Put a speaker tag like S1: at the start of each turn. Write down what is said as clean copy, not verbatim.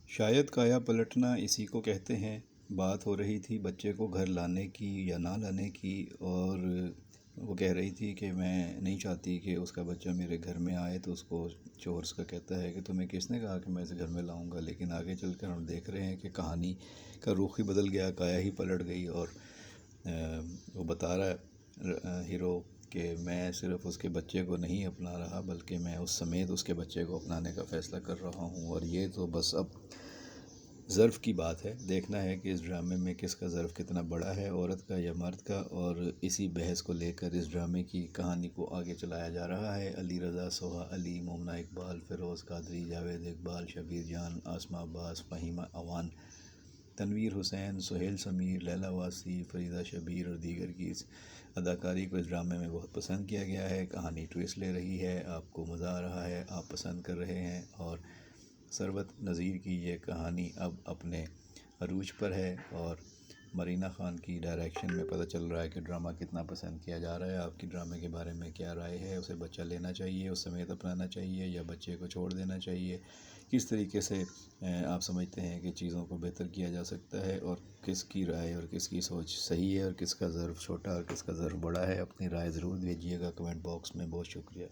S1: شاید کایا پلٹنا اسی کو کہتے ہیں۔ بات ہو رہی تھی بچے کو گھر لانے کی یا نہ لانے کی، اور وہ کہہ رہی تھی کہ میں نہیں چاہتی کہ اس کا بچہ میرے گھر میں آئے، تو اس کو چورس کا کہتا ہے کہ تمہیں کس نے کہا کہ میں اسے گھر میں لاؤں گا۔ لیکن آگے چل کر ہم دیکھ رہے ہیں کہ کہانی کا رخ ہی بدل گیا، کایا ہی پلٹ گئی، اور وہ بتا رہا ہے ہیرو کہ میں صرف اس کے بچے کو نہیں اپنا رہا، بلکہ میں اس سمیت اس کے بچے کو اپنانے کا فیصلہ کر رہا ہوں۔ اور یہ تو بس اب ظرف کی بات ہے، دیکھنا ہے کہ اس ڈرامے میں کس کا ظرف کتنا بڑا ہے، عورت کا یا مرد کا، اور اسی بحث کو لے کر اس ڈرامے کی کہانی کو آگے چلایا جا رہا ہے۔ علی رضا، سہا علی، مومنہ اقبال، فیروز قادری، جاوید اقبال، شبیر جان، آسماء عباس، فہیمہ اوان، تنویر حسین، سہیل سمیر، لیلی واصی، فریدہ شبیر اور دیگر کی اس اداکاری کو اس ڈرامے میں بہت پسند کیا گیا ہے۔ کہانی ٹویسٹ لے رہی ہے، آپ کو مزہ آ رہا ہے، آپ پسند کر رہے ہیں، اور ثروت نذیر کی یہ کہانی اب اپنے عروج پر ہے، اور مرینہ خان کی ڈائریکشن میں پتہ چل رہا ہے کہ ڈرامہ کتنا پسند کیا جا رہا ہے۔ آپ کی ڈرامے کے بارے میں کیا رائے ہے؟ اسے بچہ لینا چاہیے، اس سمیت اپنانا چاہیے، یا بچے کو چھوڑ دینا چاہیے؟ کس طریقے سے آپ سمجھتے ہیں کہ چیزوں کو بہتر کیا جا سکتا ہے، اور کس کی رائے اور کس کی سوچ صحیح ہے، اور کس کا ظرف چھوٹا اور کس کا ظرف بڑا ہے؟ اپنی رائے ضرور دیجیے گا کمنٹ باکس میں۔ بہت شکریہ۔